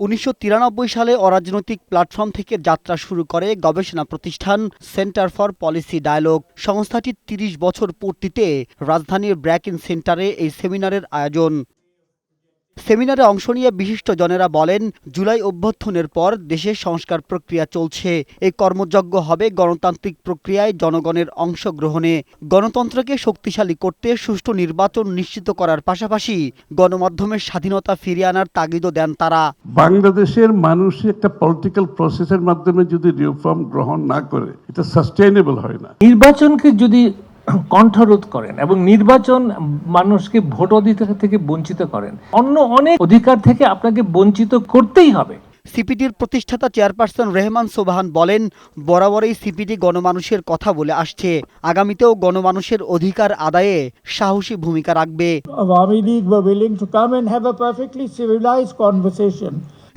1993 সালে অরাজনৈতিক প্ল্যাটফর্ম থেকে যাত্রা শুরু করে গবেষণা প্রতিষ্ঠান সেন্টার ফর পলিসি ডায়ালগ। সংস্থাটির 30 বছর পূর্তিতে রাজধানীর ব্র্যাকেন সেন্টারে এই সেমিনারের আয়োজন। সেমিনারে অংশ নিয়ে বিশিষ্টজনেরা বলেন, জুলাই অভ্যুত্থানের পর দেশের সংস্কার প্রক্রিয়া চলছে। এই কর্মযজ্ঞ হবে গণতান্ত্রিক প্রক্রিয়ায় জনগণের অংশগ্রহণে। গণতন্ত্রকে শক্তিশালী করতে সুষ্ঠু নির্বাচন নিশ্চিত করার পাশাপাশি গণমাধ্যমের স্বাধীনতা ফিরিয়ে আনার তাগিদও দেন তারা। বাংলাদেশের মানুষ একটা পলিটিক্যাল প্রসেসের মাধ্যমে যদি রিফর্ম গ্রহণ না করে, এটা সাস্টেইনেবল হয় না। নির্বাচনকে যদি কণ্ঠরোধ করেন এবং নির্বাচন মানুষকে ভোট অধিকার থেকে বঞ্চিত করেন, অন্য অনেক অধিকার থেকে আপনাকে বঞ্চিত করতেই হবে। সিপিডির প্রতিষ্ঠাতা চেয়ারপারসন রেহমান সোবহান বলেন, বরাবরই সিপিডি গণমানুষের কথা বলে আসছে, আগামীতেও গণমানুষের অধিকার আদায়ে সাহসী ভূমিকা রাখবে। Awami League were willing to come and have a perfectly civilized conversation.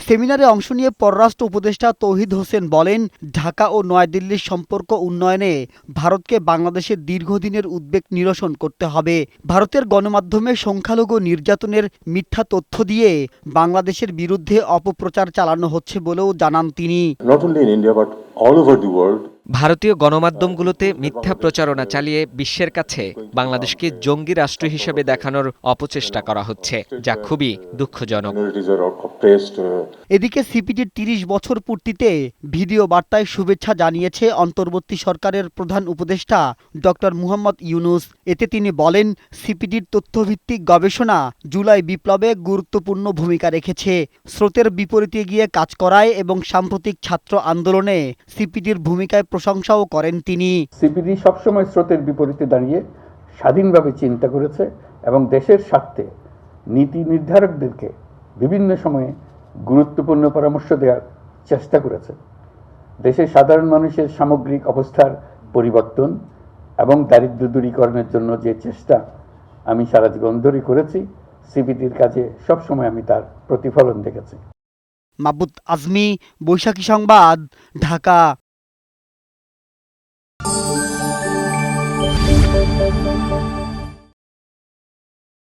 সেমিনারে অংশ নিয়ে পররাষ্ট্র উপদেষ্টা তৌহিদ হোসেন বলেন, ঢাকা ও নয়াদিল্লির সম্পর্ক উন্নয়নে ভারতকে বাংলাদেশের দীর্ঘদিনের উদ্বেগ নিরসন করতে হবে। ভারতের গণমাধ্যমে সংখ্যালঘু নির্যাতনের মিথ্যা তথ্য দিয়ে বাংলাদেশের বিরুদ্ধে অপপ্রচার চালানো হচ্ছে বলেও জানান তিনি। ভারতীয় গণমাধ্যমগুলোতে মিথ্যা প্রচারণা চালিয়ে বিশ্বের কাছে বাংলাদেশকে জঙ্গি রাষ্ট্র হিসেবে দেখানোর অপচেষ্টা করা হচ্ছে, যা খুবই দুঃখজনক। এদিকে সিপিডির 30 বছর পূর্তিতে ভিডিও বার্তায় শুভেচ্ছা জানিয়েছে অন্তর্বর্তী সরকারের প্রধান উপদেষ্টা ডক্টর মুহাম্মদ ইউনুস। এতে তিনি বলেন, সিপিডির তথ্যভিত্তিক গবেষণা জুলাই বিপ্লবে গুরুত্বপূর্ণ ভূমিকা রেখেছে। স্রোতের বিপরীতে গিয়ে কাজ করায় এবং সাম্প্রতিক ছাত্র আন্দোলনে সিপিডির ভূমিকায় প্রশংসাও করেন তিনি। সিপিডি সবসময় স্রোতের বিপরীতে দাঁড়িয়ে স্বাধীনভাবে চিন্তা করেছে এবং দেশের স্বার্থে নীতি নির্ধারকদেরকে বিভিন্ন সময়ে গুরুত্বপূর্ণ পরামর্শ দেওয়ার চেষ্টা করেছে। দেশের সাধারণ মানুষের সামগ্রিক অবস্থার পরিবর্তন এবং দারিদ্র্য দূরীকরণের জন্য যে চেষ্টা আমি সারা জীবন ধরে করেছি, সিপিডির কাজে সবসময় আমি তার প্রতিফলন দেখেছি। মাহবুব আজমি, বৈশাখী সংবাদ, ঢাকা।